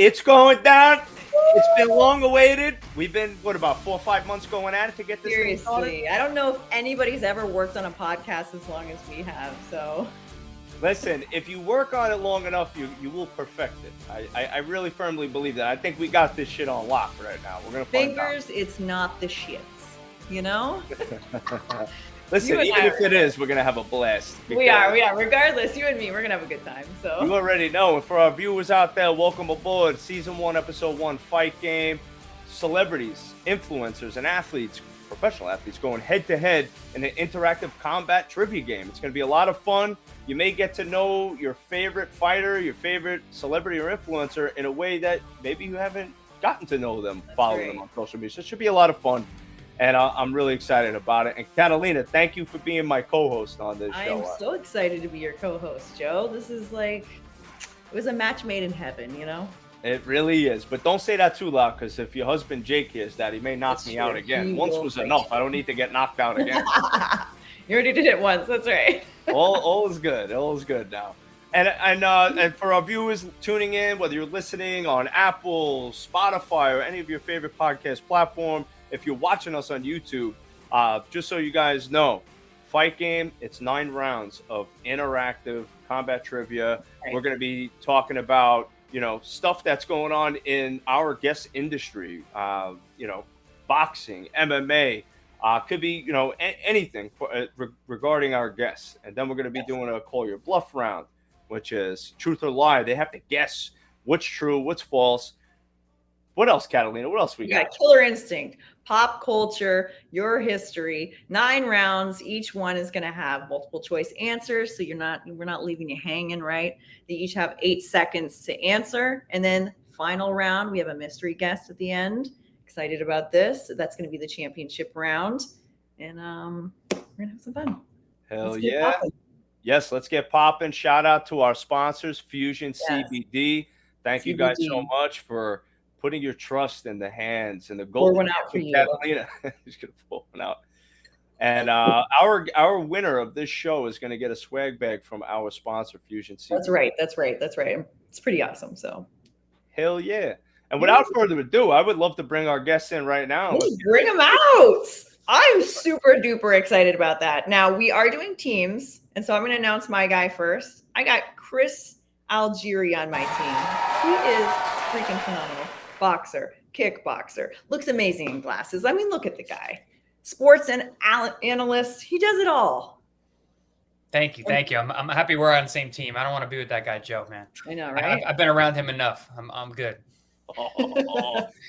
It's going down. It's been long awaited. We've been, about 4 or 5 months going at it to get this thing started? Seriously, I don't know if anybody's ever worked on a podcast as long as we have, so. Listen, if you work on it long enough, you will perfect it. I really firmly believe that. I think we got this shit on lock right now. We're going to find out. Fingers, it's not the shits, you know? Listen, even if it is, we're going to have a blast. We are. Regardless, you and me, we're going to have a good time. So you already know. And for our viewers out there, welcome aboard. Season 1, Episode 1, Fight Game. Celebrities, influencers, and athletes, professional athletes, going head-to-head in an interactive combat trivia game. It's going to be a lot of fun. You may get to know your favorite fighter, your favorite celebrity or influencer in a way that maybe you haven't gotten to know them, following them on social media. So it should be a lot of fun. And I'm really excited about it. And Catalina, thank you for being my co-host on this show. I am so excited to be your co-host, Joe. This is like, it was a match made in heaven, you know? It really is. But don't say that too loud, because if your husband Jake hears that, he may knock me out again. Once was enough. I don't need to get knocked out again. You already did it once. That's right. all is good. All is good now. And for our viewers tuning in, whether you're listening on Apple, Spotify, or any of your favorite podcast platform, if you're watching us on YouTube, just so you guys know, Fight Game, it's 9 rounds of interactive combat trivia. Right. We're going to be talking about, stuff that's going on in our guest industry, boxing, MMA, could be, anything regarding our guests. And then we're going to be doing a Call Your Bluff round, which is truth or lie. They have to guess what's true, what's false. What else, Catalina? What else we got? Killer Instinct, pop culture, your history, 9 rounds. Each one is going to have multiple choice answers, so we're not leaving you hanging, right? They each have 8 seconds to answer, and then final round, we have a mystery guest at the end. Excited about this. That's going to be the championship round, and we're going to have some fun. Hell yeah. Yes, let's get popping. Shout out to our sponsors, Fusion CBD. Thank you guys so much for putting your trust in the hands and the golden one out for you. Catalina. He's gonna pull one out. And our winner of this show is gonna get a swag bag from our sponsor, Fusion CBD. That's right. It's pretty awesome. So hell yeah. And without further ado, I would love to bring our guests in right now. Bring them out. I'm super duper excited about that. Now we are doing teams, and so I'm going to announce my guy first. I got Chris Algieri on my team. He is freaking phenomenal. Boxer, kickboxer, looks amazing in glasses. I mean, look at the guy. Sports and analyst, he does it all. Thank you. I'm happy we're on the same team. I don't want to be with that guy, Joe, man. I know, right? I've been around him enough. I'm good.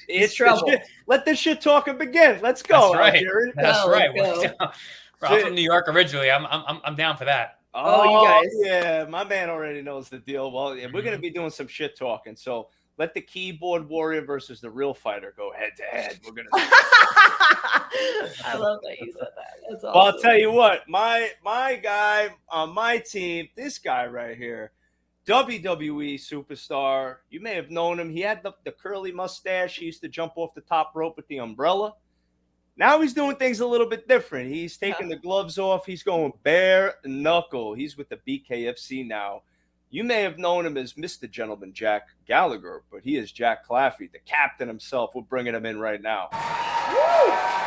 It's trouble. Let this shit talking begin. Let's go. That's right. I'm from New York originally. I'm down for that. Oh, you guys. Yeah, my man already knows the deal. Well, we're going to be doing some shit talking. So let the keyboard warrior versus the real fighter go head to head. We're going to. I love that you said that. That's awesome. Well, I'll tell you what, my guy on my team, this guy right here, WWE superstar. You may have known him. He had the curly mustache. He used to jump off the top rope with the umbrella. Now he's doing things a little bit different. He's taking the gloves off. He's going bare knuckle. He's with the BKFC now. You may have known him as Mr. Gentleman Jack Gallagher, but he is Jack Claffey, the captain himself. We're bringing him in right now.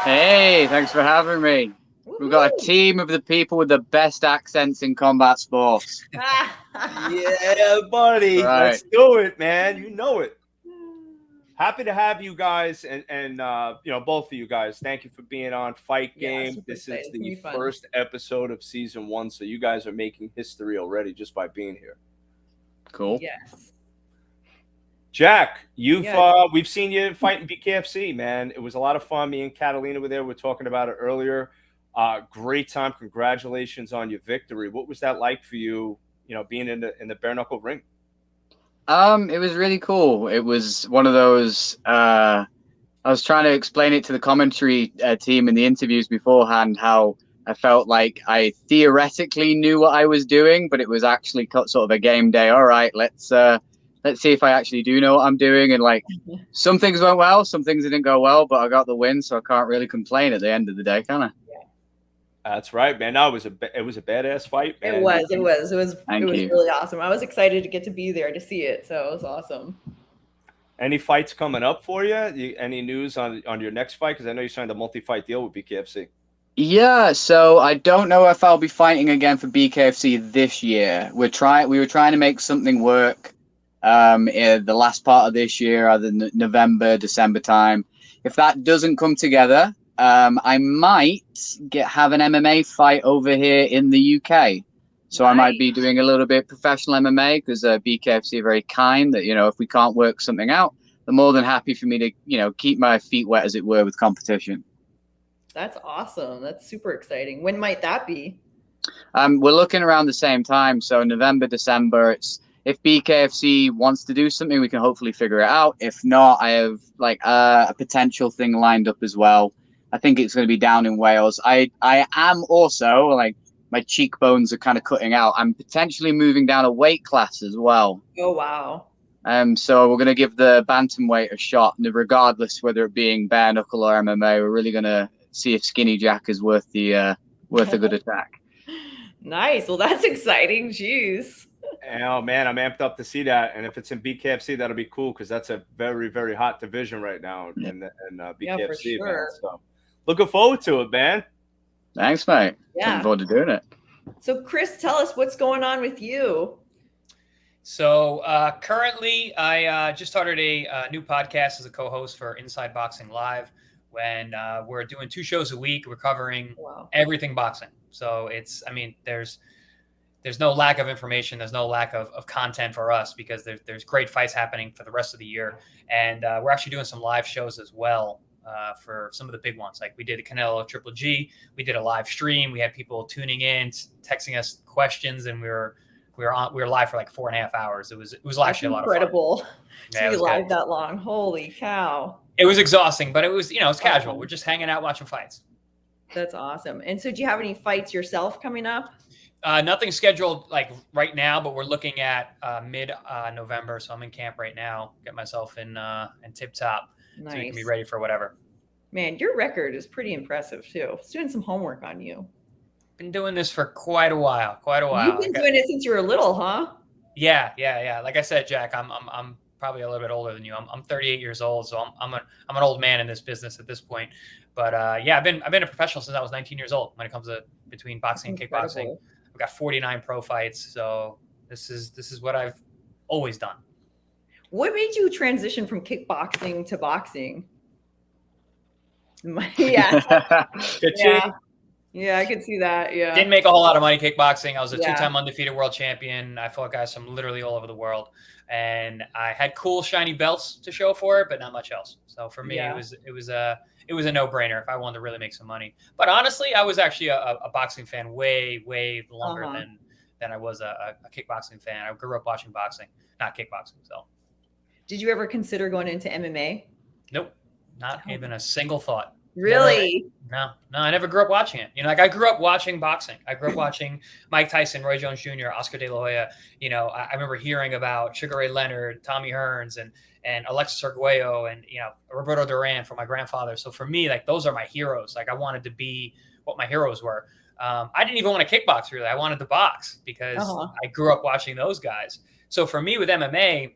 Hey, thanks for having me. We've got a team of the people with the best accents in combat sports. Yeah, buddy. Right. Let's do it, man. You know it. Happy to have you guys and both of you guys. Thank you for being on Fight Game. This is the first episode of season 1, so you guys are making history already just by being here. Cool. Yes. Jack, we've seen you fight in BKFC, man. It was a lot of fun. Me and Catalina were there. We were talking about it earlier. Great time. Congratulations on your victory. What was that like for you? Being in the bare knuckle ring. It was really cool. It was one of those. I was trying to explain it to the commentary team in the interviews beforehand how I felt like I theoretically knew what I was doing, but it was actually sort of a game day. All right, let's see if I actually do know what I'm doing. And like some things went well, some things didn't go well, but I got the win, so I can't really complain at the end of the day, can I? That's right, man. No, it was a badass fight, man. It was really awesome. I was excited to get to be there to see it, so it was awesome. Any fights coming up for you? Any news on your next fight? Because I know you signed a multi-fight deal with BKFC. Yeah, so I don't know if I'll be fighting again for BKFC this year. We were trying to make something work in the last part of this year, either November, December time. If that doesn't come together, I might have an MMA fight over here in the UK. So Nice. I might be doing a little bit professional MMA because BKFC are very kind that, if we can't work something out, they're more than happy for me to, keep my feet wet, as it were, with competition. That's awesome. That's super exciting. When might that be? We're looking around the same time. So November, December. If BKFC wants to do something, we can hopefully figure it out. If not, I have a potential thing lined up as well. I think it's going to be down in Wales. I am also my cheekbones are kind of cutting out. I'm potentially moving down a weight class as well. Oh, wow. So we're going to give the bantamweight a shot, regardless whether it being bare knuckle or MMA. We're really going to see if Skinny Jack is worth a good attack. Nice. Well, that's exciting. Jeez. Oh man, I'm amped up to see that. And if it's in BKFC, that'll be cool because that's a very, very hot division right now in BKFC. Yeah, for sure. Man. So looking forward to it, man. Thanks, mate. Yeah. Looking forward to doing it. So Chris, tell us what's going on with you. So currently, I just started a new podcast as a co-host for Inside Boxing Live. When we're doing 2 shows a week, we're covering everything boxing. So there's no lack of information. There's no lack of content for us because there's great fights happening for the rest of the year. And we're actually doing some live shows as well for some of the big ones. Like we did a Canelo Triple G. We did a live stream. We had people tuning in, texting us questions, and we were live for 4.5 hours. It was actually a lot of fun. Incredible Yeah, to be live that long. Holy cow. It was exhausting, but it was, it's casual. We're just hanging out, watching fights. That's awesome. And so do you have any fights yourself coming up? Nothing scheduled right now, but we're looking at mid November. So I'm in camp right now, get myself in tip top Nice. so we can be ready for whatever. Man, your record is pretty impressive too. I was doing some homework on you. Been doing this for quite a while. You've been doing it since you were little, huh? Yeah. Like I said, Jack, I'm probably a little bit older than you. I'm 38 years old, so I'm an old man in this business at this point. But I've been a professional since I was 19 years old. When it comes to between boxing and kickboxing, I've got 49 pro fights. So this is what I've always done. What made you transition from kickboxing to boxing? Yeah. Yeah, I could see that. Yeah. Didn't make a whole lot of money kickboxing. I was a 2-time undefeated world champion. I fought guys from literally all over the world. And I had cool shiny belts to show for it, but not much else. So for me, it was a no-brainer if I wanted to really make some money. But honestly, I was actually a boxing fan way longer than I was a kickboxing fan. I grew up watching boxing, not kickboxing. So did you ever consider going into MMA? Nope. Not even a single thought. Really? No, I never grew up watching it. I grew up watching boxing. I grew up watching Mike Tyson, Roy Jones Jr., Oscar De La Hoya. I remember hearing about Sugar Ray Leonard, Tommy Hearns, and Alexis Arguello, and Roberto Duran from my grandfather. So for me, those are my heroes. I wanted to be what my heroes were. I didn't even want to kickbox really. I wanted to box because I grew up watching those guys. So for me with MMA,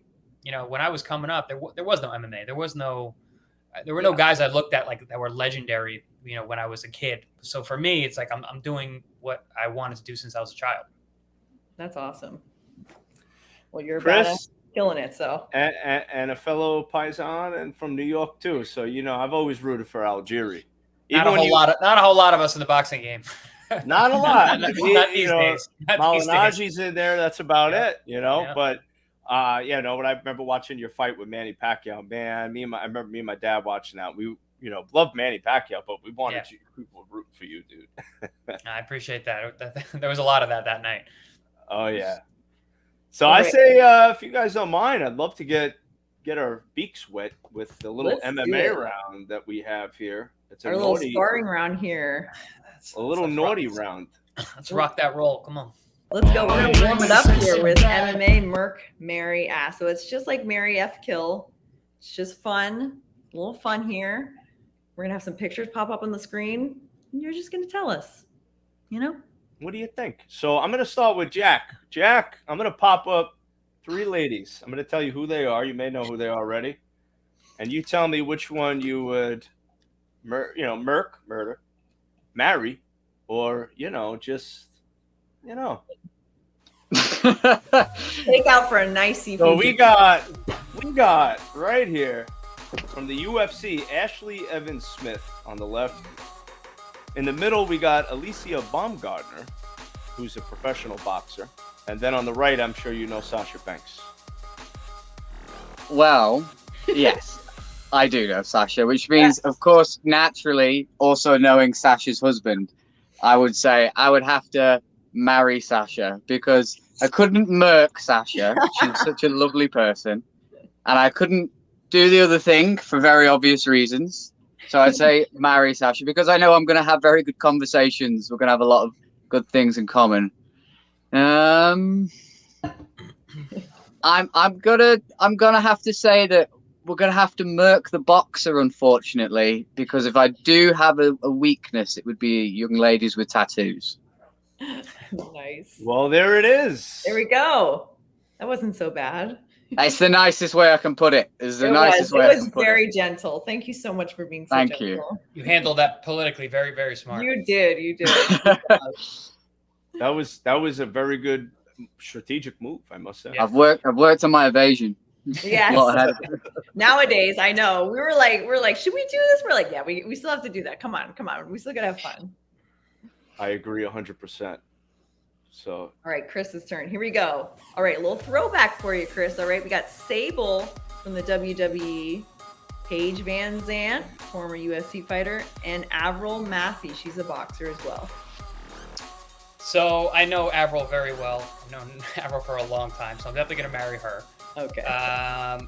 when I was coming up, there was no MMA. There were no guys I looked at that were legendary, when I was a kid. So for me, it's I'm doing what I wanted to do since I was a child. That's awesome. Well, you're Chris, killing it. So and a fellow Paisan and from New York too. So I've always rooted for Algieri. Not a whole lot of us in the boxing game. Not a lot. not these days. Malinagi's in there. That's about it. Yeah. But. But I remember watching your fight with Manny Pacquiao. Man, I remember me and my dad watching that. We, loved Manny Pacquiao, but we wanted people rooting for you, dude. I appreciate that. There was a lot of that night. Oh yeah. So I say, if you guys don't mind, I'd love to get our beaks wet with the little MMA round that we have here. It's our little sparring round here. A little naughty round. Let's rock that roll. Come on. Let's go. We're going to warm it up here with MMA Merc Mary Ass. So it's just like Mary F. Kill. It's just fun. A little fun here. We're going to have some pictures pop up on the screen. And you're just going to tell us, What do you think? So I'm going to start with Jack. Jack, I'm going to pop up 3 ladies. I'm going to tell you who they are. You may know who they are already. and you tell me which one you would, murder, marry, or just, Take out for a nice seafood. So we got right here from the UFC, Ashley Evans Smith on the left. In the middle, we got Alicia Baumgartner, who's a professional boxer. And then on the right, I'm sure you know Sasha Banks. Well, yes, I do know Sasha, which means, of course, naturally, also knowing Sasha's husband, I would say I would have to marry Sasha because I couldn't murk Sasha. She's such a lovely person. And I couldn't do the other thing for very obvious reasons. So I'd say marry Sasha because I know I'm going to have very good conversations. We're going to have a lot of good things in common. I'm gonna have to say that we're gonna have to murk the boxer, unfortunately, because if I do have a weakness, it would be young ladies with tattoos. Nice. Well, there it is. There we go. That wasn't so bad. It's the nicest way I can put it. It was very gentle. Thank you so much for being so Thank gentle. you. You handled that politically very, very smart. You did. That was a very good strategic move, I must say. Yeah. I've worked on my evasion. Yes. Nowadays, I know. We were like, should we do this? We're like, yeah, we still have to do that. Come on. We still gotta have fun. I agree 100%. So all right, Chris's turn. Here we go. All right, a little throwback for you, Chris. All right, we got Sable from the WWE, Paige Van Zandt, former UFC fighter, and Avril Matthew. She's a boxer as well. So I know Avril very well. I've known Avril for a long time, so I'm definitely gonna marry her. Okay.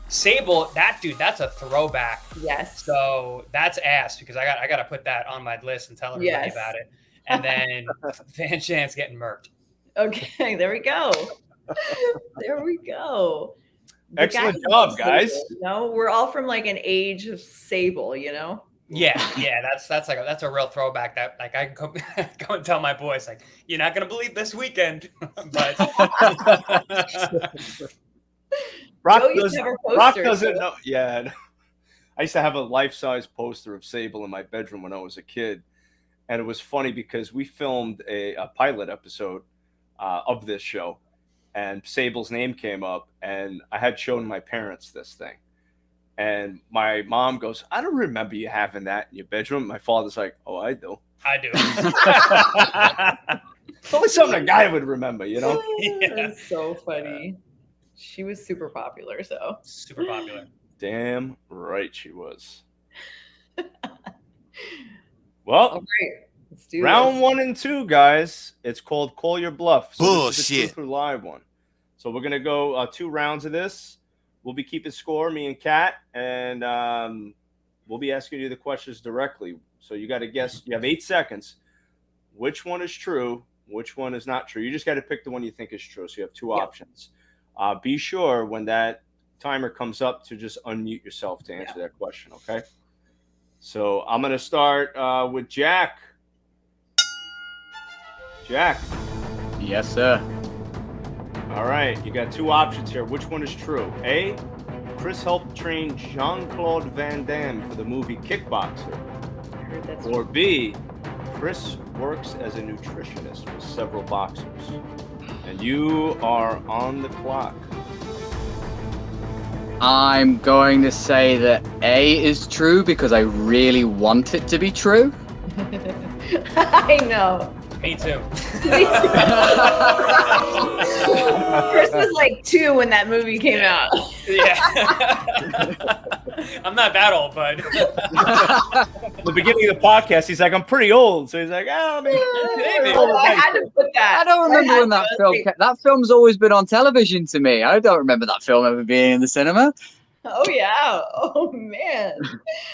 Sable, that's a throwback. Yes. So that's ass because I gotta put that on my list and tell everybody about it. And then Van Chant's getting murked. Okay, there we go. Excellent job, guys. We're all from like an age of Sable, Yeah, that's a real throwback. That like I can go and tell my boys like, you're not gonna believe this weekend, but Rock doesn't know. Yeah, I used to have a life-size poster of Sable in my bedroom when I was a kid, and it was funny because we filmed a pilot episode of this show, and Sable's name came up, and I had shown my parents this thing. And my mom goes, I don't remember you having that in your bedroom. My father's like, oh, I do. It's only something a guy would remember, Yeah. That's so funny. She was super popular, so. Super popular. Damn right she was. Well, all right. Let's do round this. 1 and 2, guys. It's called Call Your Bluff. So Bullshit. This is the Truth or Live one. So we're going to go 2 rounds of this. We'll be keeping score, me and Kat, and we'll be asking you the questions directly. So you got to guess. You have 8 seconds. Which one is true? Which one is not true? You just got to pick the one you think is true. So you have 2 options. Be sure when that timer comes up to just unmute yourself to answer that question, okay? So I'm going to start with Jack. Jack. Yes, sir. All right, you got 2 options here. Which one is true? A, Chris helped train Jean-Claude Van Damme for the movie Kickboxer. Or B, Chris works as a nutritionist for several boxers. And you are on the clock. I'm going to say that A is true because I really want it to be true. I know. Me too. Chris was like 2 when that movie came out. Yeah. I'm not that old, bud. At the beginning of the podcast, he's like, I'm pretty old. So he's like, maybe. I had to put that. I don't remember when that film came. That film's always been on television to me. I don't remember that film ever being in the cinema. Oh, yeah. Oh, man.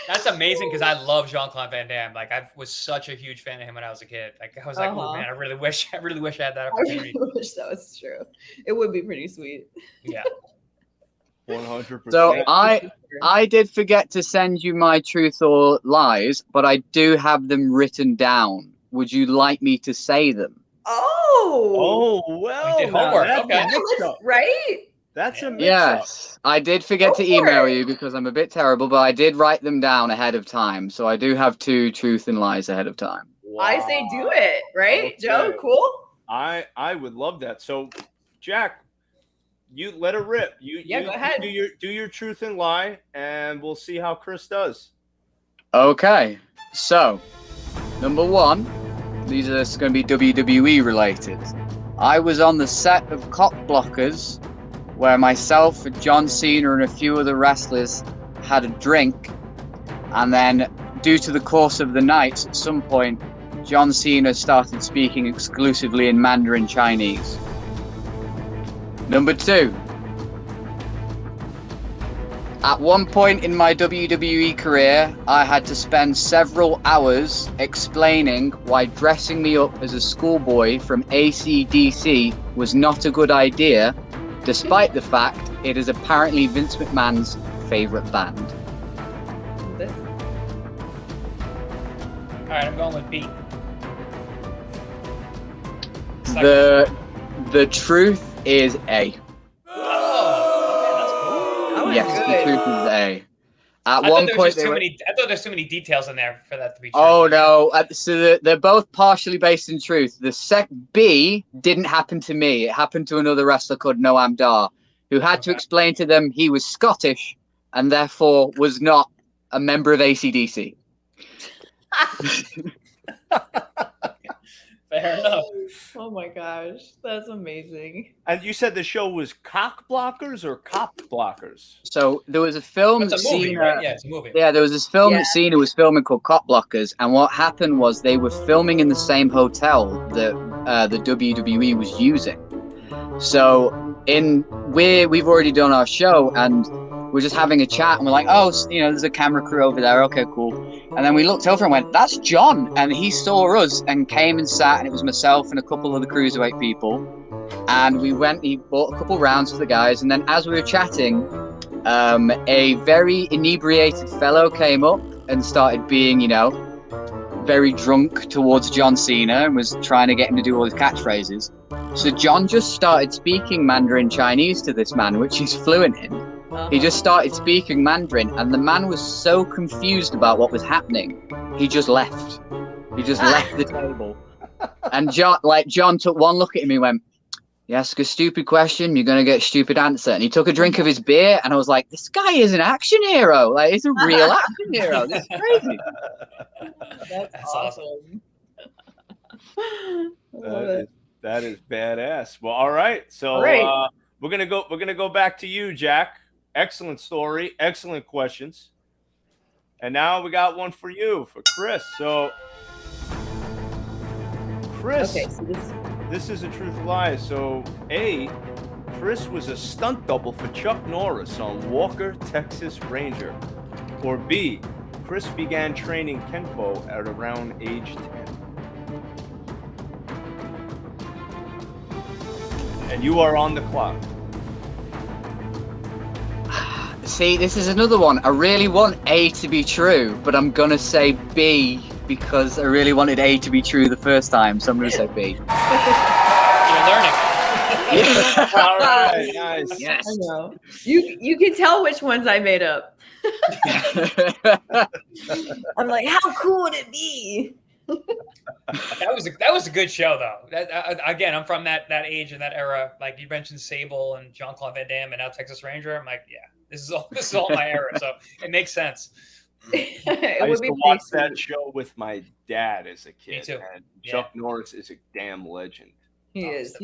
That's amazing because I love Jean-Claude Van Damme. Like I was such a huge fan of him when I was a kid. Like I was like, oh man, I really wish I had that opportunity. I really wish that was true. It would be pretty sweet. Yeah. 100%. So I did forget to send you my truth or lies, but I do have them written down. Would you like me to say them? Oh, well. We did homework. That- Okay. right? That's a mix-up. Yes, I did forget to email you because I'm a bit terrible, but I did write them down ahead of time. So I do have 2 truth and lies ahead of time. Wow. I say do it, right, Okay. Joe? Cool. I would love that. So, Jack, you let it rip. You go ahead. Do your truth and lie, and we'll see how Chris does. Okay, so number 1, these are going to be WWE related. I was on the set of Cock Blockers, where myself, John Cena, and a few other wrestlers had a drink, and then due to the course of the night, at some point, John Cena started speaking exclusively in Mandarin Chinese. Number 2. At one point in my WWE career, I had to spend several hours explaining why dressing me up as a schoolboy from AC/DC was not a good idea, despite the fact it is apparently Vince McMahon's favorite band. All right, I'm going with B. The truth is A. Oh, okay, that's cool. Yes, the truth is A. At I one thought point, there's too many details in there for that to be true. Oh no! So they're both partially based in truth. The B didn't happen to me. It happened to another wrestler called Noam Dar, who had to explain to them he was Scottish and therefore was not a member of AC/DC. Fair enough. Oh my gosh, that's amazing. And you said the show was Cock Blockers or Cop Blockers? So there was a film. It's a movie, Cena, right? Yeah, it's a movie. Yeah, there was this film that Cena was filming called Cop Blockers, and what happened was they were filming in the same hotel that the WWE was using. So we've already done our show, and we're just having a chat, and we're like, oh, there's a camera crew over there. Okay, cool. And then we looked over and went, that's John. And he saw us and came and sat, and it was myself and a couple of the cruiserweight people. And he bought a couple rounds for the guys. And then as we were chatting, a very inebriated fellow came up and started being, very drunk towards John Cena and was trying to get him to do all his catchphrases. So John just started speaking Mandarin Chinese to this man, which he's fluent in. He just started speaking Mandarin, and the man was so confused about what was happening, he just left. He just left the table. And John took one look at him and went, you ask a stupid question, you're going to get a stupid answer. And he took a drink of his beer, and I was like, this guy is an action hero. Like, he's a real action hero. This is crazy. That's awesome. That is badass. Well, all right. So we're gonna go back to you, Jack. Excellent story, excellent questions. And now we got one for you, for Chris. So Chris, this is a truth or lie. So A, Chris was a stunt double for Chuck Norris on Walker, Texas Ranger. Or B, Chris began training Kenpo at around age 10. And you are on the clock. See, this is another one. I really want A to be true, but I'm going to say B because I really wanted A to be true the first time, so I'm going to say B. You're learning. Yeah. All right, nice. Yes. I know. You can tell which ones I made up. I'm like, how cool would it be? That was a good show though. Again, I'm from that age and that era. Like you mentioned Sable and Jean-Claude Van Damme and now Texas Ranger. I'm like, yeah, this is all my era. So it makes sense. I used to watch that show with my dad as a kid. Me too. And Chuck Norris is a damn legend. He is.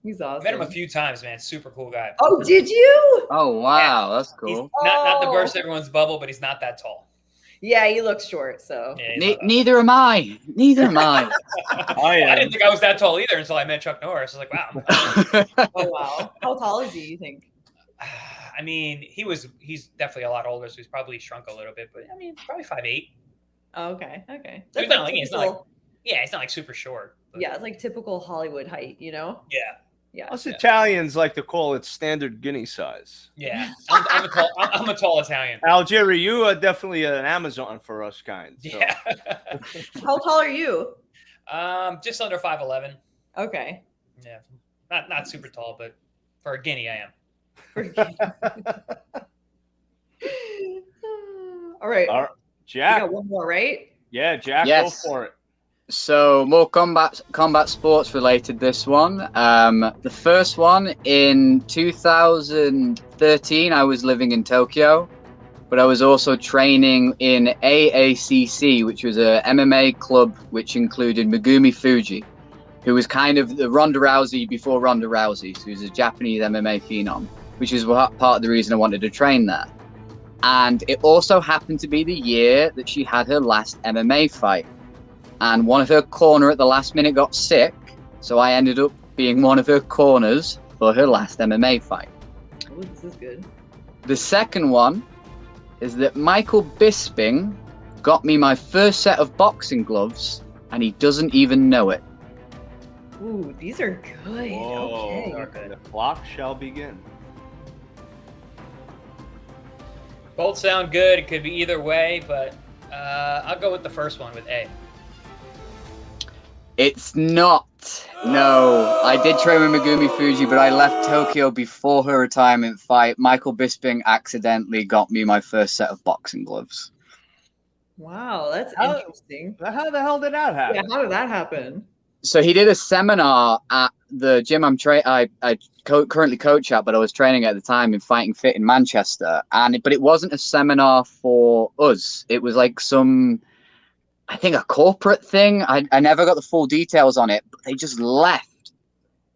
He's awesome. I met him a few times, man. Super cool guy. Oh, did you? Oh, wow. Yeah. That's cool. Not to burst everyone's bubble, but he's not that tall. Yeah, he looks short, so. Yeah, neither am I. Neither am I. I didn't think I was that tall either until I met Chuck Norris. I was like, wow. Oh, wow. How tall is he, you think? I mean, he's definitely a lot older, so he's probably shrunk a little bit, but I mean, probably 5'8". Oh, okay. He's not like super short. But. Yeah, it's like typical Hollywood height, you know? Yeah. Us Italians like to call it standard guinea size. Yeah, I'm a tall Italian. Algieri, you are definitely an Amazon for us kind. So. Yeah. How tall are you? Just under 5'11". Okay. Yeah, not super tall, but for a guinea, I am. All right. All right. You Jack. got one more, right? Yeah, Jack, Yes. go for it. So more combat sports related. This one, the first one in 2013, I was living in Tokyo, but I was also training in AACC, which was a MMA club which included Megumi Fuji, who was kind of the Ronda Rousey before Ronda Rousey. So he was a Japanese MMA phenom, which is part of the reason I wanted to train there. And it also happened to be the year that she had her last MMA fight. And one of her corner at the last minute got sick, so I ended up being one of her corners for her last MMA fight. Oh, this is good. The second one is that Michael Bisping got me my first set of boxing gloves, and he doesn't even know it. Ooh, these are good. Whoa. Okay. The clock shall begin. Both sound good. It could be either way, but I'll go with the first one with A. It's not. No, I did train with Megumi Fuji, but I left Tokyo before her retirement fight. Michael Bisping accidentally got me my first set of boxing gloves. Wow, that's How- interesting. How the hell did that happen? Yeah, how did that happen? So he did a seminar at the gym I currently coach at, but I was training at the time in Fighting Fit in Manchester. But it wasn't a seminar for us. It was like I think a corporate thing. I never got the full details on it, but they just left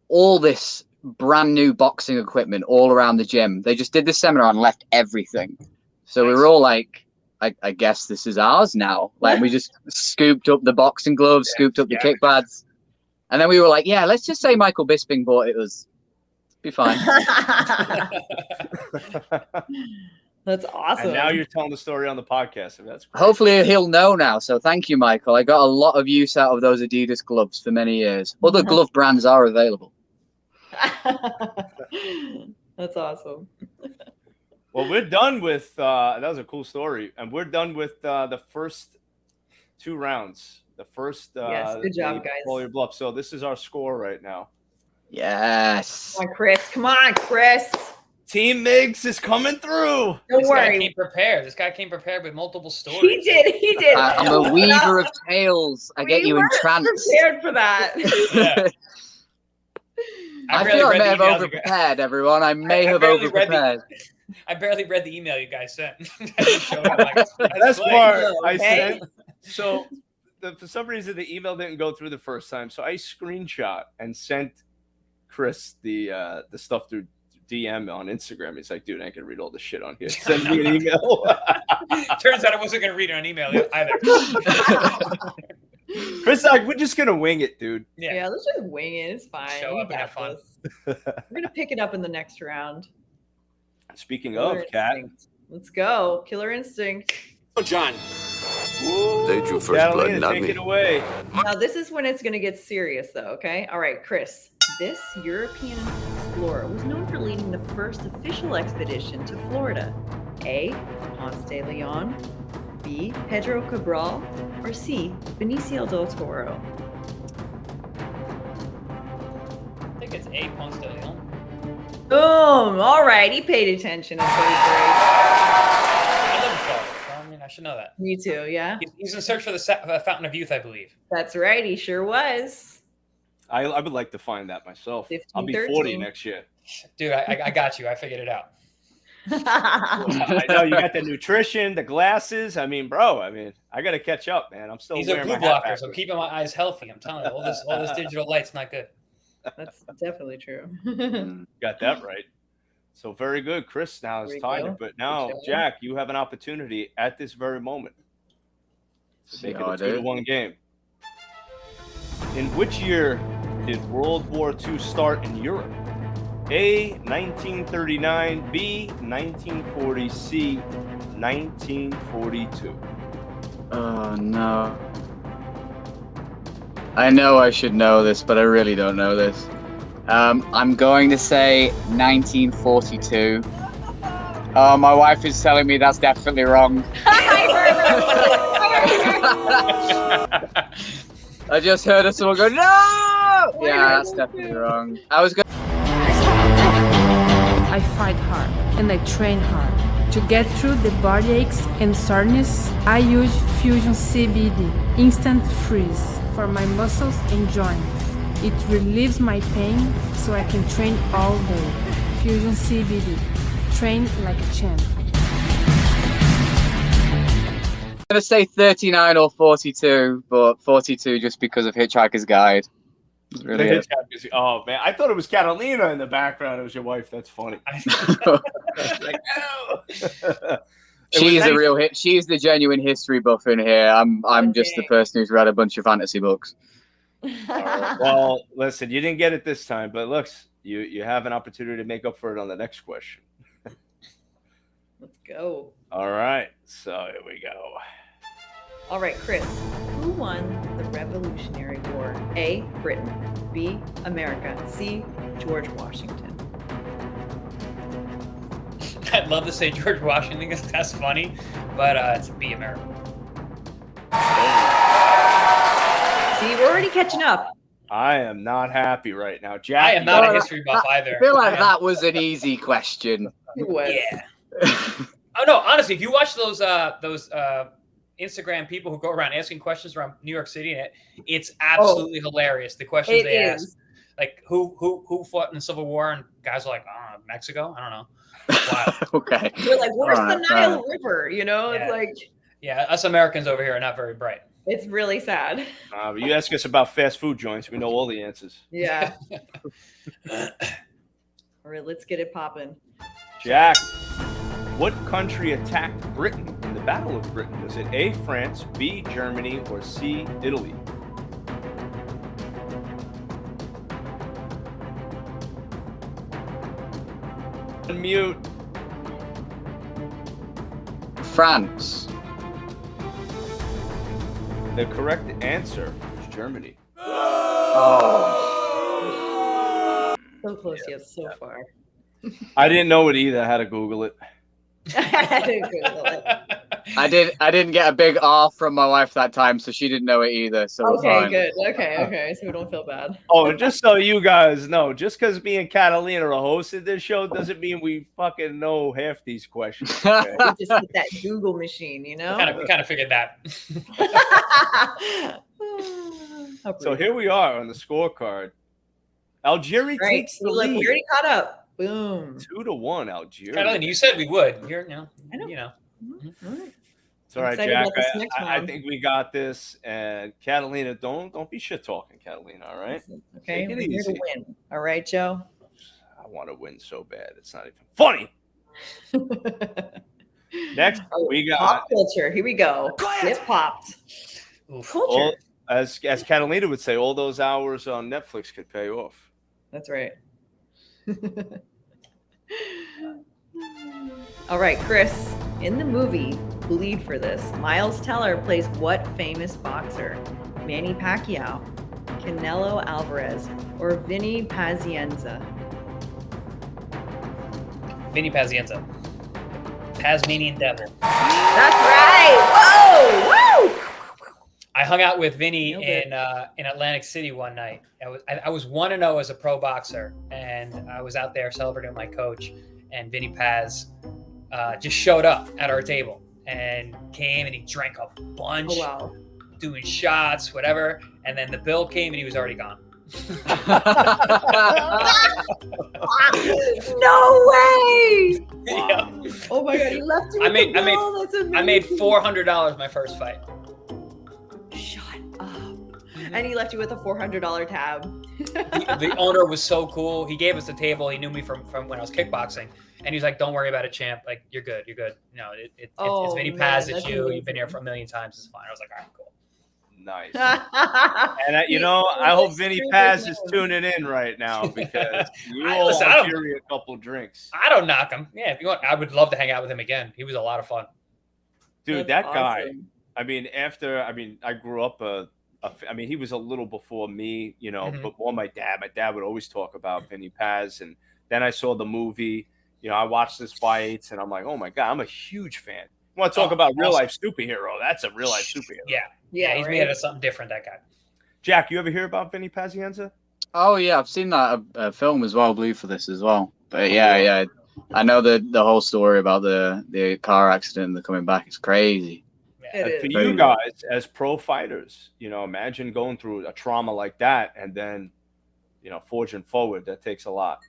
all this brand new boxing equipment all around the gym. They just did this seminar and left everything. So we were all like, I guess this is ours now. Like we just scooped up the boxing gloves, scooped up the kick pads. And then we were like, yeah, let's just say Michael Bisping bought it us. Be fine. That's awesome. And now you're telling the story on the podcast. And that's great. Hopefully he'll know now. So thank you, Michael. I got a lot of use out of those Adidas gloves for many years. Other glove brands are available. That's awesome. Well, we're done with that was a cool story, and we're done with the first 2 rounds. The first Yes, good job, guys. Roll your bluff. So this is our score right now. Yes. Come on, Chris. Come on, Chris. Team Migz is coming through. Don't This guy worry. came prepared. This guy came prepared with multiple stories. He did. He did. I'm a weaver of tales. I get We you weren't entranced. prepared for that. Yeah. I barely feel I read may the have emails you guys- overprepared, everyone. I may I have barely read the- overprepared. I barely read the email you guys sent. I just showed up like, That's like- part I Okay. sent. So for some reason the email didn't go through the first time, so I screenshot and sent Chris the stuff through DM on Instagram. He's like, dude, I ain't gonna read all this shit on here. Send me an email. Turns out I wasn't going to read it on email either. Chris, like, we're just gonna wing it, dude. Yeah, let's just wing it. It's fine. Show We up and have got fun. this. We're gonna pick it up in the next round. Speaking of Killer Cat, Instinct. Let's go. Killer Instinct. John. Ooh, They drew first blood, Catalina, not take me. it away. Now this is when it's gonna get serious, though. Okay. All right, Chris. This European explorer was known for leading the first official expedition to Florida. A. Ponce de Leon. B. Pedro Cabral. Or C. Benicio del Toro. I think it's A. Ponce de Leon. Boom. All right. He paid attention in third grade. I live in Florida, so I mean, I should know that. Me too. Yeah. He's in search for the Fountain of Youth, I believe. That's right. He sure was. I would like to find that myself. 15, I'll be 40 13. next year. Dude, I got you. I figured it out. I know you got the nutrition, the glasses. I mean, bro. I got to catch up, man. I'm still These are wearing blue my hat blockers, so backwards. keeping my eyes healthy. I'm telling you, all this digital light's not good. That's definitely true. Got that right. So very good. Chris now is There you tied go. it. But now, Good job. Jack, you have an opportunity at this very moment to See make it how a I do? 2-1 game. In which year did World War II start in Europe? A, 1939, B, 1940, C, 1942. Oh, no. I know I should know this, but I really don't know this. I'm going to say 1942. Oh, my wife is telling me that's definitely wrong. I just heard someone go, no! Yeah, that's definitely wrong. I was going. I fight hard and I train hard. To get through the body aches and soreness, I use Fusion CBD, Instant Freeze, for my muscles and joints. It relieves my pain so I can train all day. Fusion CBD. Train like a champ. I'm going to say 39 or 42, but 42 just because of Hitchhiker's Guide. Really it. Oh, man. I thought it was Catalina in the background. It was your wife. That's funny. Like, She's the real hit. She's the genuine history buff in here. I'm just the person who's read a bunch of fantasy books. Right. Well, listen, you didn't get it this time, but looks, you have an opportunity to make up for it on the next question. Let's go. All right, so here we go. All right, Chris, who won the Revolutionary War? A, Britain, B, America, C, George Washington. I'd love to say George Washington because that's funny, but it's B, America. See, we're already catching up. I am not happy right now, Jack. I am not a history buff either. I feel like that was an easy question. It was. Yeah. Oh no, honestly, if you watch those Instagram people who go around asking questions around New York City, it's absolutely hilarious. The questions they ask, like who fought in the Civil War, and guys are like, Mexico. I don't know. Wow. Okay. You're like, where's the Nile River? You know, it's like. Yeah, us Americans over here are not very bright. It's really sad. You ask us about fast food joints, we know all the answers. Yeah. All right, let's get it popping. Jack, what country attacked Britain in the Battle of Britain? Was it A, France, B, Germany, or C, Italy? Unmute. France. The correct answer is Germany. Oh. So close, yes, so far. I didn't know it either. I had to Google it. I didn't get a big R from my wife that time, so she didn't know it either. So okay, good. Okay. So we don't feel bad. Oh, and just so you guys know, just because me and Catalina are hosted this show doesn't mean we fucking know half these questions. Okay? We just hit that Google machine, you know? We kind of figured that. So here we are on the scorecard. Algieri takes the lead. We already caught up. Boom. 2-1, Algieri. Catalina, you said we would. You know. It's all right, Jack. I think we got this. And Catalina, don't be shit talking, Catalina. All right. Okay. We're here to win. All right, Joe. I want to win so bad. It's not even funny. Next, we got pop culture. Here we go. Get popped. Culture. As Catalina would say, all those hours on Netflix could pay off. That's right. All right, Chris. In the movie Bleed for This, Miles Teller plays what famous boxer? Manny Pacquiao, Canelo Alvarez, or Vinny Pazienza? Vinny Pazienza. Tasmanian Devil. That's right. Whoa! Woo! I hung out with Vinny in Atlantic City one night. I was 1-0 as a pro boxer, and I was out there celebrating with my coach, and Vinny Paz just showed up at our table and came and he drank a bunch, doing shots, whatever, and then the bill came and he was already gone. No way! Yeah. Oh my god, he left you. I made $400 my first fight. Shut up. And he left you with a $400 tab. The owner was so cool. He gave us the table. He knew me from when I was kickboxing. And he's like, don't worry about it, champ. Like, you're good. No, it's Vinny Paz. It's you. You've been here for a million times. It's fine. I was like, all right, cool. Nice. And I hope Vinny Paz is tuning in right now because you all carry a couple drinks. I don't knock him. Yeah, if you want, I would love to hang out with him again. He was a lot of fun. Dude, that guy. I mean, I grew up he was a little before me, but more my dad. My dad would always talk about Vinny Paz, and then I saw the movie. I watched his fights, and I'm like, oh my god, I'm a huge fan. You want to talk about real life superhero? That's a real life superhero. Yeah, he's made it something different. That guy. Jack, you ever hear about Vinny Pazienza? Oh yeah, I've seen that film as well, Bleed for This as well. But yeah, I know the whole story about the car accident and the coming back. It's crazy. It is. For you guys as pro fighters, imagine going through a trauma like that and then, forging forward. That takes a lot.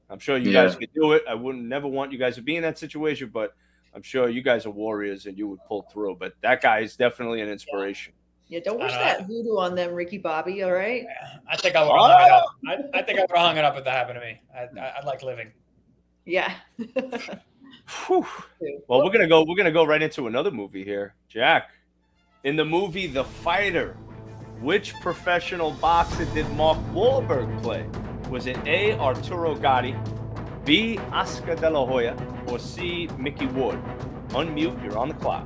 I'm sure you guys could do it. I wouldn't never want you guys to be in that situation, but I'm sure you guys are warriors and you would pull through. But that guy is definitely an inspiration. Yeah, don't wish that voodoo on them, Ricky Bobby. All right. I think I would have hung it up. I think I would have hung it up if that happened to me. I like living. Yeah. Well, we're gonna go right into another movie here, Jack. In the movie The Fighter, which professional boxer did Mark Wahlberg play? Was it A. Arturo Gatti, B. Oscar De La Hoya, or C. Mickey Ward? Unmute. You're on the clock.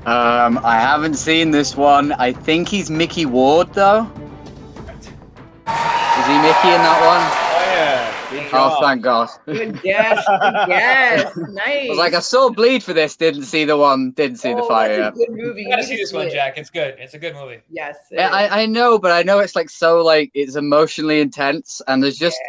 I haven't seen this one. I think he's Mickey Ward, though. Is he Mickey in that one? Oh, yeah. Oh, thank God. Good guess. Good guess. Nice. I was like, I saw Bleed for this. Didn't see the fight That's yet. a good movie. You gotta see this one, Jack. It's good. It's a good movie. Yes. Yeah, I know, but I know it's like so like it's emotionally intense, and there's just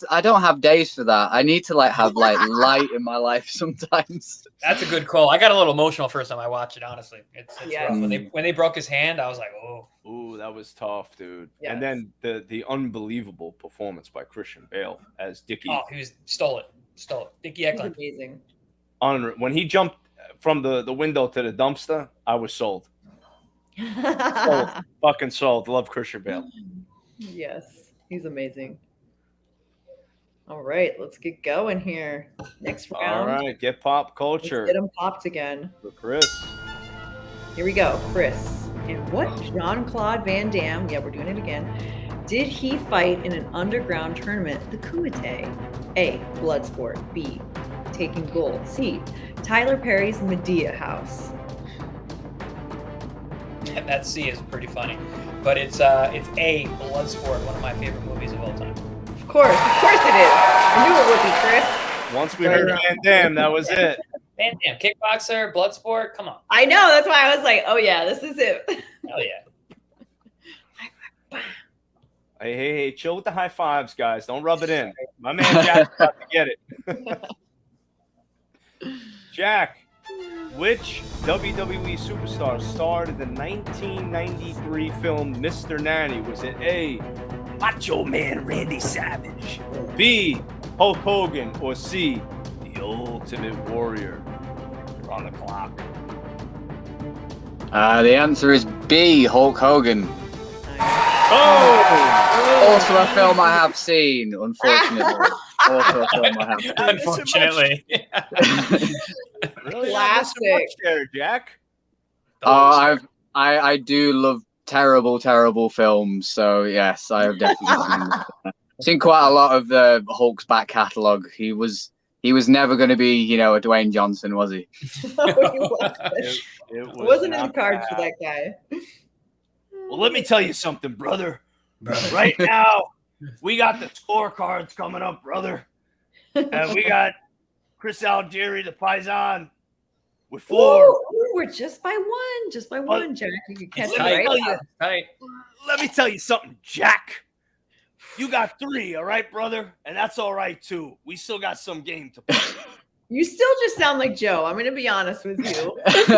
I don't have days for that. I need to like have like light in my life sometimes. That's a good call. I got a little emotional first time I watched it. Honestly, it's Yeah. rough. When they broke his hand, I was like, oh. Ooh, that was tough, dude. Yes. And then the unbelievable performance by Christian Bale as Dickie. Oh, he stole it. Dickie He's Eklund. amazing. When he jumped from the window to the dumpster, I was sold. Sold. Fucking sold. Love Christian Bale. Yes, he's amazing. All right, let's get going here. Next round. All right, get pop Let's culture get him popped again. for Chris. Here we go, Chris. And what Jean-Claude Van Damme, yeah, we're doing it again, did he fight in an underground tournament, the Kumite? A, Bloodsport. B, Taking Gold. C, Tyler Perry's Medea House. That C is pretty funny, but it's A, Bloodsport, one of my favorite movies of all time. Of course it is. I knew it would be, Chris. Once we heard Van Damme, that was it. Van Damme, kickboxer, Bloodsport, come on. I know, that's why I was like, oh yeah, this is it. Hell yeah. Hey, chill with the high fives, guys. Don't rub it in. My man Jack's about to get it. Jack, which WWE superstar starred in the 1993 film Mr. Nanny? Was it A, Macho Man Randy Savage, B, Hulk Hogan, or C, The Ultimate Warrior? You're on the clock. The answer is B, Hulk Hogan. Oh! Also a film I have seen, unfortunately. Also a film I have seen. Unfortunately. Really? Classic. There, Jack. I do love terrible films. So yes, I have definitely seen quite a lot of the Hulk's back catalogue. He was never going to be, a Dwayne Johnson, was he? No, he wasn't. It Wasn't in the not cards bad. for that guy. Well, let me tell you something, brother. Right now, we got the scorecards coming up, brother. And we got Chris Algieri, the Paisan, with 4. Ooh, we're just by one, Jack. You can catch it Let me right. tell you, Right. let me tell you something, Jack. You got 3, all right, brother? And that's all right, too. We still got some game to play. You still just sound like Joe. I'm going to be honest with you. Best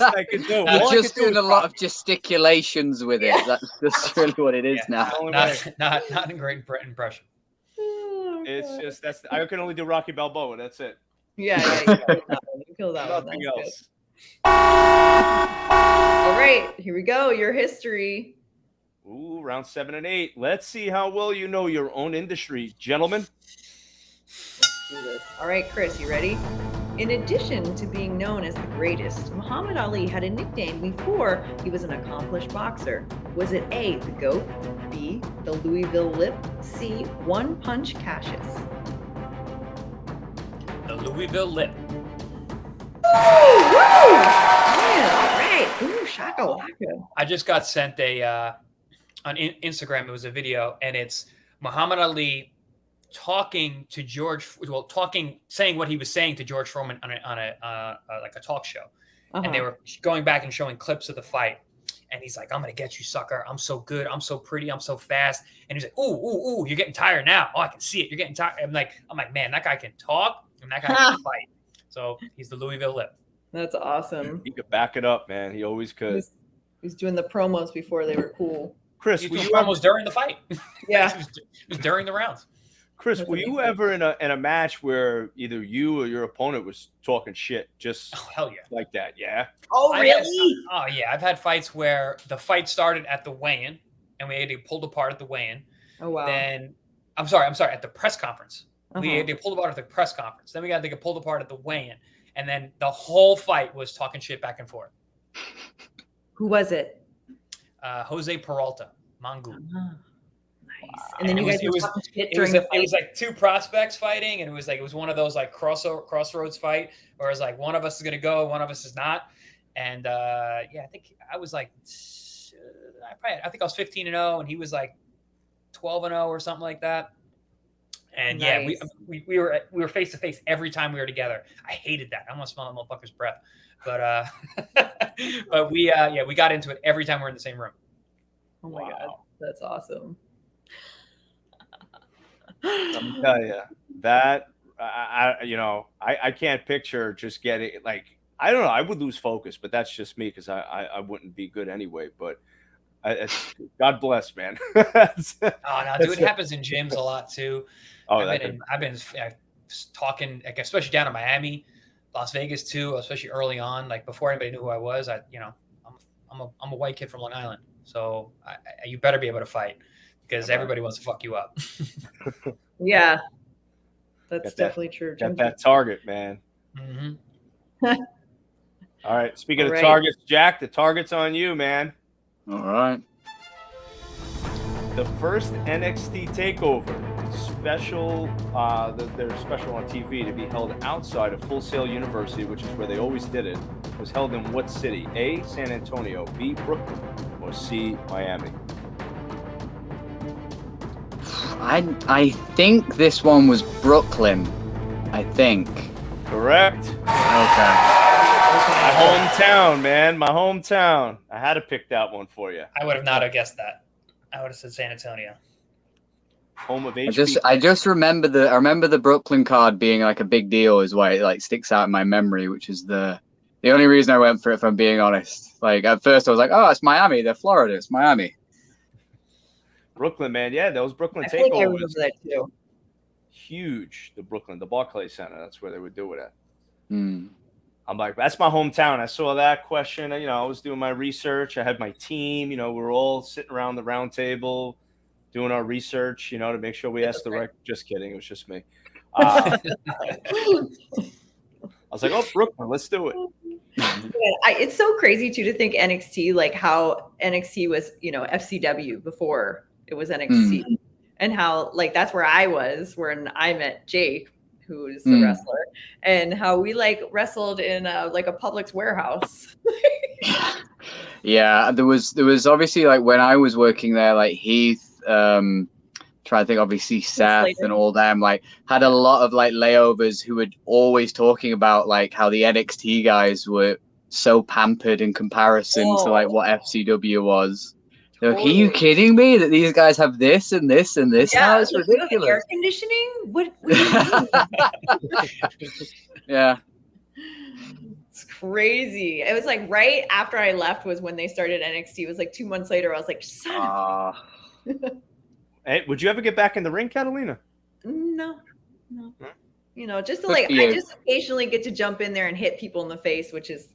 I can do. You're All I just can do doing is a lot of gesticulations with it. That's really what it is now. the only way. Not a great impression. Oh, It's God. just I can only do Rocky Balboa. That's it. Yeah, you killed that one. Nothing That was else. good. All right, here we go. Your history. Ooh, round 7 and 8. Let's see how well you know your own industry, gentlemen. Let's do this. All right, Chris, you ready? In addition to being known as the greatest, Muhammad Ali had a nickname before he was an accomplished boxer. Was it A, the GOAT, B, the Louisville Lip, C, One Punch Cassius? The Louisville Lip. Woo! Woo! Man, all right. Ooh, shaka waka. I just got sent on Instagram. It was a video, and it's Muhammad Ali talking to saying what he was saying to George Foreman on a like a talk show, and they were going back and showing clips of the fight. And he's like, I'm going to get you, sucker. I'm so good. I'm so pretty. I'm so fast. And he's like, ooh, you're getting tired now. Oh, I can see it. You're getting tired. I'm like, man, that guy can talk and that guy can fight. So he's the Louisville Lip. That's awesome. He could back it up, man. He always could. He was doing the promos before they were cool. Chris, were you almost during the fight? Yeah. it was during the rounds. Chris, were you ever in a match where either you or your opponent was talking shit just hell yeah, like that? Yeah. Oh, really? I've had fights where the fight started at the weigh-in and we had to pull apart at the weigh-in. Oh wow. Then I'm sorry, at the press conference. We had to pull apart at the press conference. Then we got to get pulled apart at the weigh-in. And then the whole fight was talking shit back and forth. Who was it? Jose Peralta, Mangu. Nice. And then you guys were talking shit it during the fight. It was like two prospects fighting, and it was one of those like crossroads fight, where it's like one of us is gonna go, one of us is not. And I think I was like, I think I was 15-0, and he was like 12-0 or something like that. And nice. we were face to face every time we were together. I hated that. I want to smell that motherfucker's breath. But but we got into it every time we're in the same room. Oh my god, that's awesome. Let me tell you that I can't picture just getting like, I don't know, I would lose focus, but that's just me because I wouldn't be good anyway. But God bless, man. Oh no, dude, it happens in gyms a lot too. Oh, I've been talking, like, especially down in Miami, Las Vegas too, especially early on, like before anybody knew who I was. I'm a white kid from Long Island, so you better be able to fight because everybody wants to fuck you up. Yeah, that's definitely true. Got that target, man. Mm-hmm. All right. Speaking of targets, Jack, the target's on you, man. All right. The first NXT takeover, special, they're special on TV to be held outside of Full Sail University, which is where they always did it, was held in what city? A, San Antonio, B, Brooklyn, or C, Miami? I think this one was Brooklyn. I think. Correct. Okay. My hometown, man. My hometown. I had to pick that one for you. I would have not have guessed that. I would have said San Antonio. Home of HP. I just remember the Brooklyn card being like a big deal is why it like sticks out in my memory, which is the only reason I went for it, if I'm being honest. Like at first I was like, oh, it's Miami, they're Florida, it's Miami. Brooklyn, man. Yeah, those Brooklyn I feel like I takeovers. remember that too. Huge. The Barclays Center. That's where they would do it at. Hmm. I'm like, that's my hometown. I saw that question. I was doing my research. I had my team. We were all sitting around the round table doing our research, to make sure we asked the right. Just kidding. It was just me. I was like, oh, Brooklyn, let's do it. It's so crazy, too, to think NXT, like how NXT was, FCW before it was NXT. And how, like, that's where I was when I met Jake, who's the wrestler, and how we like wrestled in a Publix warehouse. Yeah, there was obviously like when I was working there, like Heath, trying to think, obviously Seth and all them like had a lot of like layovers who were always talking about like how the NXT guys were so pampered in comparison to like what FCW was. Like, are you kidding me that these guys have this and this and this? Yeah, it's ridiculous. Air conditioning? What Yeah. It's crazy. It was like right after I left was when they started NXT. It was like 2 months later. I was like, son of Hey, would you ever get back in the ring, Catalina? No. Just to Good for you. I just occasionally get to jump in there and hit people in the face, which is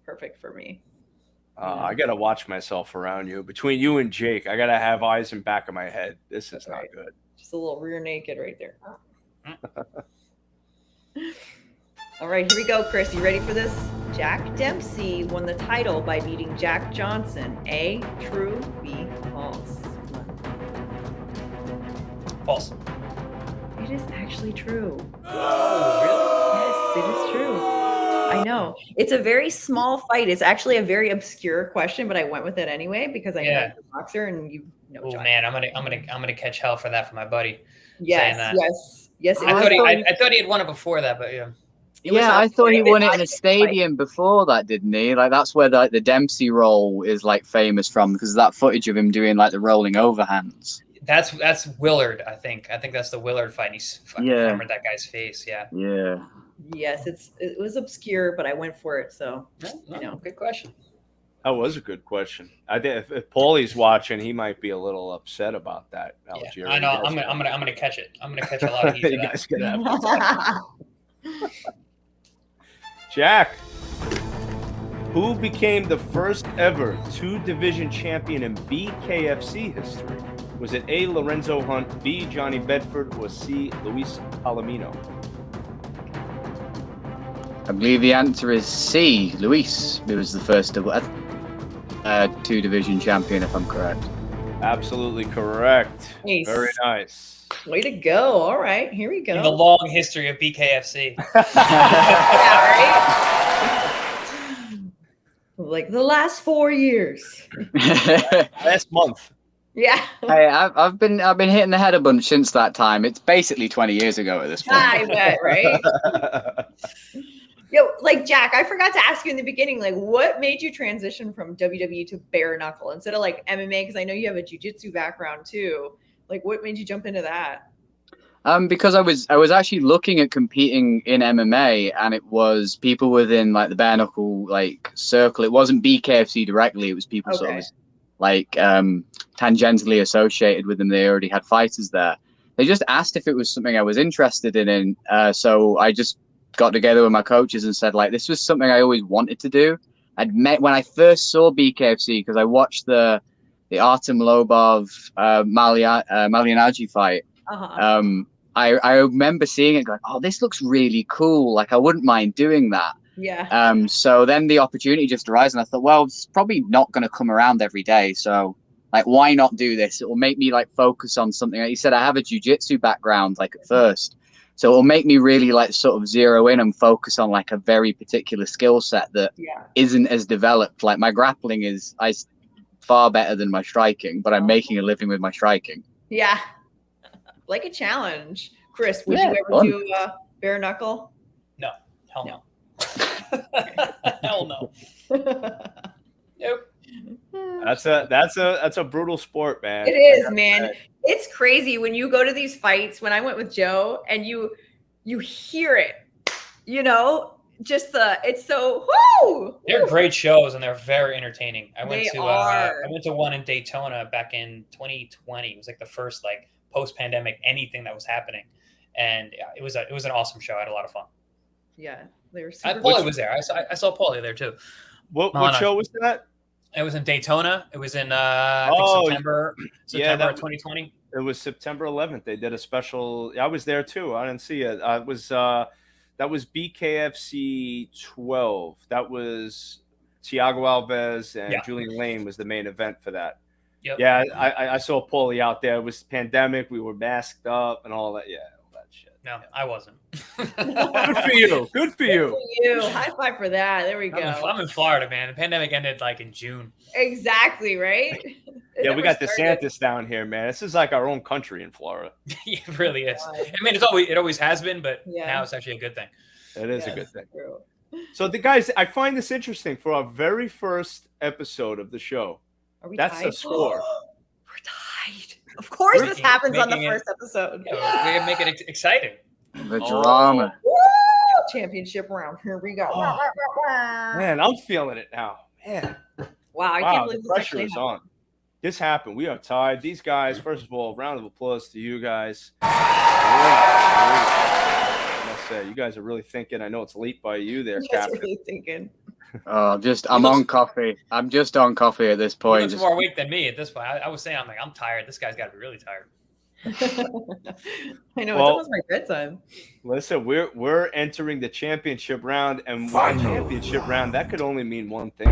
perfect for me. I got to watch myself around you. Between you and Jake, I got to have eyes in back of my head. This is not good. Just a little rear naked right there. All right, here we go, Chris. You ready for this? Jack Dempsey won the title by beating Jack Johnson. A, true, B, false. False. It is actually true. Oh, Yes, it is true. I know. It's a very small fight. It's actually a very obscure question, but I went with it anyway because I know you're a boxer and you know. Oh John. man, I'm gonna catch hell for that from my buddy. Yes, saying that. yes. I thought he had won it before that, but yeah. Yeah, I thought he won it in a stadium before that, didn't he? Like that's where the Dempsey roll is like famous from, because of that footage of him doing like the rolling overhands. That's Willard, I think. I think that's the Willard fight. And he's fucking hammered that guy's face. Yeah. Yeah. Yes, it was obscure, but I went for it. So good question. That was a good question. I think if Paulie's watching, he might be a little upset about that. Algieri. I know. I'm gonna catch it. I'm gonna catch a lot of heat for that. Guys gonna have Jack, who became the first ever 2-division champion in BKFC history? Was it A, Lorenzo Hunt, B, Johnny Bedford, or C, Luis Palomino? I believe the answer is C, Luis. It was the first 2-division champion, if I'm correct. Absolutely correct. Nice. Very nice. Way to go. All right, here we go. In the long history of BKFC. Yeah, right? Like the last 4 years. Last month. Yeah. Hey, I've been hitting the head a bunch since that time. It's basically 20 years ago at this point. I bet, right? Yo, like Jack, I forgot to ask you in the beginning, like what made you transition from WWE to bare knuckle instead of like MMA? Because I know you have a jiu-jitsu background too. Like what made you jump into that? Because I was actually looking at competing in MMA, and it was people within like the bare knuckle like circle. It wasn't BKFC directly. It was people sort of like tangentially associated with them. They already had fighters there. They just asked if it was something I was interested in. So I just got together with my coaches and said, like, this was something I always wanted to do. When I first saw BKFC, because I watched the Artem Lobov Malianaji fight. I remember seeing it going, oh, this looks really cool. Like, I wouldn't mind doing that. Yeah. So then the opportunity just arose, and I thought, well, it's probably not going to come around every day. So, like, why not do this? It will make me, like, focus on something. Like you said, I have a jiu-jitsu background, like, at first. So it'll make me really like sort of zero in and focus on like a very particular skill set that isn't as developed. Like my grappling is far better than my striking, but I'm making a living with my striking. Yeah. Like a challenge. Chris, would you ever do bare knuckle? No. Hell no. Hell no. Nope. That's a brutal sport, man. It is, man. It's crazy when you go to these fights. When I went with Joe, and you hear it, just it's so whoo. They're great shows and they're very entertaining. I went to one in Daytona back in 2020. It was like the first like post-pandemic anything that was happening, and it was an awesome show. I had a lot of fun. Yeah, they were. Paulie was there. I saw Paulie there too. What show was that? It was in Daytona. It was in I think September of 2020. It was September 11th. They did a special. I was there too. I didn't see it. It was that was BKFC 12. That was Thiago Alves and Julian Lane was the main event for that. Yep. Yeah, I saw Paulie out there. It was pandemic. We were masked up and all that. Yeah, all that shit. No, I wasn't. Good for you. Good for you. High five for that. There we go. I'm in Florida, man. The pandemic ended like in June. Exactly, right? Yeah, we got DeSantis down here, man. This is like our own country in Florida. It really is. I mean, it always has been, but now it's actually a good thing. It is a good thing. True. So the guys, I find this interesting. For our very first episode of the show, that's the score. We're tied. Of course, this happens on the first episode. Yeah, we make it exciting. The drama. Woo! Championship round. Here we go. Man, I'm feeling it now. Man. Wow, I can't believe the pressure is on. This happened. We are tied. These guys, first of all, round of applause to you guys. I must say, you guys are really thinking. I know it's late by you there, Captain. Really thinking. I'm on coffee. I'm just on coffee at this point. He's more awake than me at this point. I was saying, I'm tired. This guy's got to be really tired. I know, it's almost my bedtime. Listen, we're entering the championship round, and one championship round, that could only mean one thing.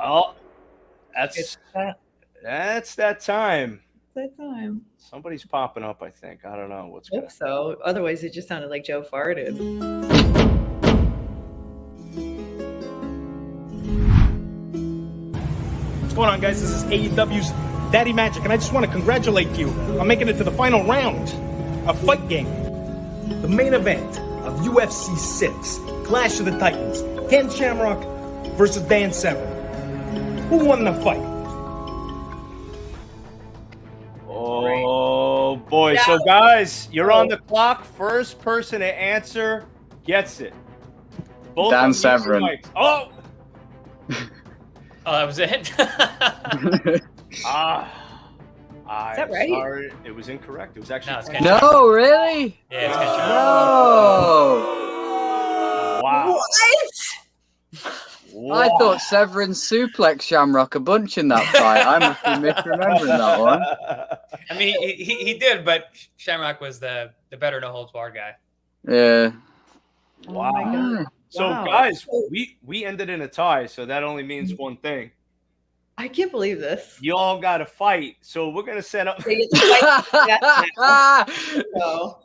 Well, that's that time. That time. Somebody's popping up, I think. I don't know what's going on. So. Otherwise, it just sounded like Joe farted. What's going on, guys? This is AEW's Daddy Magic, and I just want to congratulate you on making it to the final round. a fight game. The main event of UFC 6, Clash of the Titans. Ken Shamrock versus Dan Severn. Who won the fight? Oh boy! So guys, you're on the clock. First person to answer gets it. Both Dan Severn. Oh. Oh, that was it. Is that right? Sorry, it was incorrect. It was actually No, it's Ken. No, really? Yeah, it's Ken Shamrock. No. Wow. What? I thought Severin suplex Shamrock a bunch in that fight. I must be misremembering that one. I mean, he did, but Shamrock was the better no holds barred guy. Yeah. Wow. Oh my God. So Wow. guys, we ended in a tie, so that only means one thing. I can't believe this. You all got to fight. So we're gonna set up They get to fight to death now, so.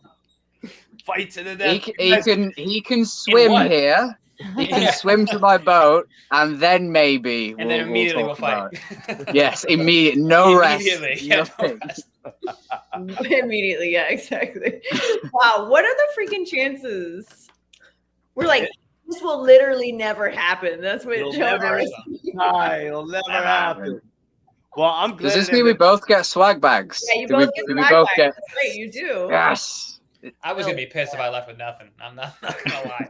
fight to the death. He can swim what? here. He can Yeah. swim to my boat, and then maybe And then immediately we'll talk fight. about it. Yes, immediate, no rest. Immediately, yeah, no nothing. rest. Immediately, yeah, exactly. Wow, what are the freaking chances? We're like, this will literally never happen. That's what It'll Joe never was- tie. It'll never happen. Well, I'm glad. Does this that mean we the- both get swag bags? Yeah, you Do both we, get do we swag both bags. get? That's right, you do. Yes. I was gonna be pissed if I left with nothing. I'm not gonna lie.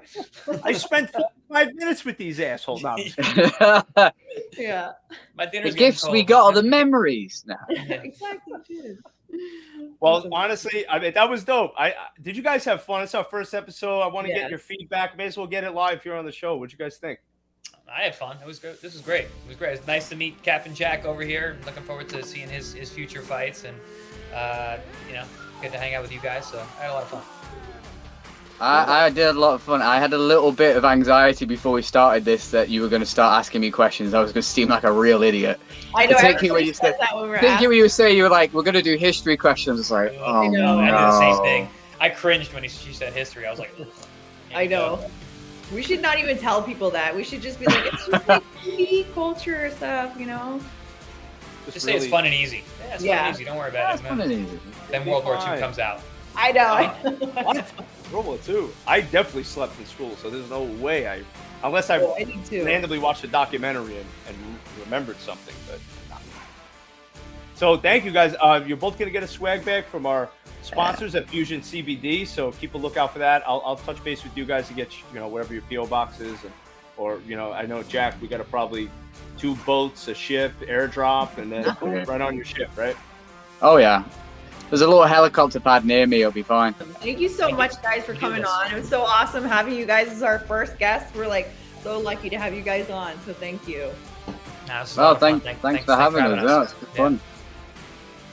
I spent 5 minutes with these assholes now. The Yeah, My dinner's gifts getting we cold. got are the memories now. exactly. Dude. Well, Awesome. honestly, I mean that was dope. I did you guys have fun? It's our first episode. I want to Yes. get your feedback. May as well get it live here on the show. What'd you guys think? I had fun. It was good. This was great. It was great. It's nice to meet Captain Jack over here. I'm looking forward to seeing his future fights, and good to hang out with you guys. So I had a lot of fun. I did a lot of fun. I had a little bit of anxiety before we started this that you were going to start asking me questions. I was going to seem like a real idiot. I know. Particularly when everybody you says said- that when we're I think asking. what you were saying, you were like, we're going to do history questions. It's like, oh, I no. did the same thing. I cringed when she said history. I was like, ugh. I know. We should not even tell people that. We should just be like, it's just like TV culture stuff, you know? Just say it's fun and easy. Yeah, it's fun Yeah. and easy. Don't worry about That's it. fun Man. and easy. Then World War II Fine. comes out. I know. What? World War II. I definitely slept in school, so there's no way unless I Oh, I need to. randomly watched a documentary and remembered something. But so thank you guys. You're both gonna get a swag bag from our sponsors at Fusion CBD. So keep a lookout for that. I'll touch base with you guys to get wherever your PO box is, or I know Jack. We got probably 2 boats, a ship, airdrop, and then boom, right on your ship, right? Oh, yeah. There's a little helicopter pad near me. It'll be fine. Thank you so much, guys, for coming on. It was so awesome having you guys as our first guests. We're like so lucky to have you guys on. So thank you. Nah, this was a Well, lot of fun. thanks for having us. Yeah, it's good fun.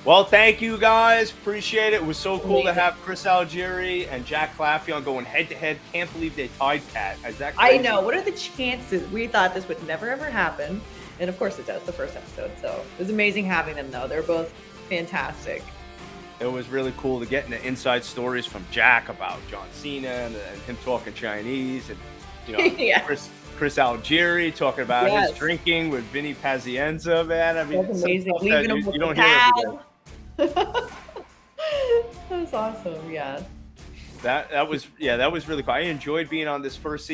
Well, thank you guys. Appreciate it. It was so cool to Amazing. have Chris Algieri and Jack Claffey on going head to head. Can't believe they tied Cat. Is that I crazy? know. What are the chances? We thought this would never ever happen. And of course it does, the first episode. So it was amazing having them, though. They're both fantastic. It was really cool to get into inside stories from Jack about John Cena and him talking Chinese, and Yeah. Chris Algieri talking about Yes. his drinking with Vinny Pazienza. Man, I mean, That's some amazing. stuff that Leaving them you with don't the hear every day. tab. That was awesome. Yeah. That was really cool. I enjoyed being on this first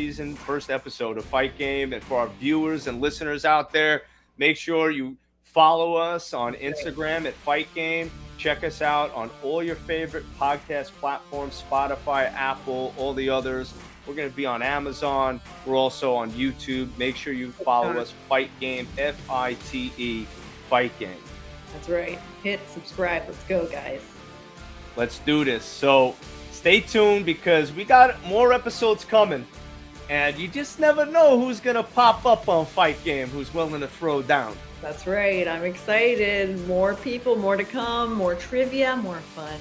episode of Fite Game. And for our viewers and listeners out there, make sure you follow us on Instagram at Fite Game. Check us out on all your favorite podcast platforms, Spotify, Apple, all the others. We're going to be on Amazon. We're also on YouTube. Make sure you follow us, Fite Game, Fite, Fite Game. That's right. Hit subscribe. Let's go, guys. Let's do this. So stay tuned because we got more episodes coming. And you just never know who's going to pop up on Fite Game, who's willing to throw down. That's right. I'm excited. More people, more to come, more trivia, more fun.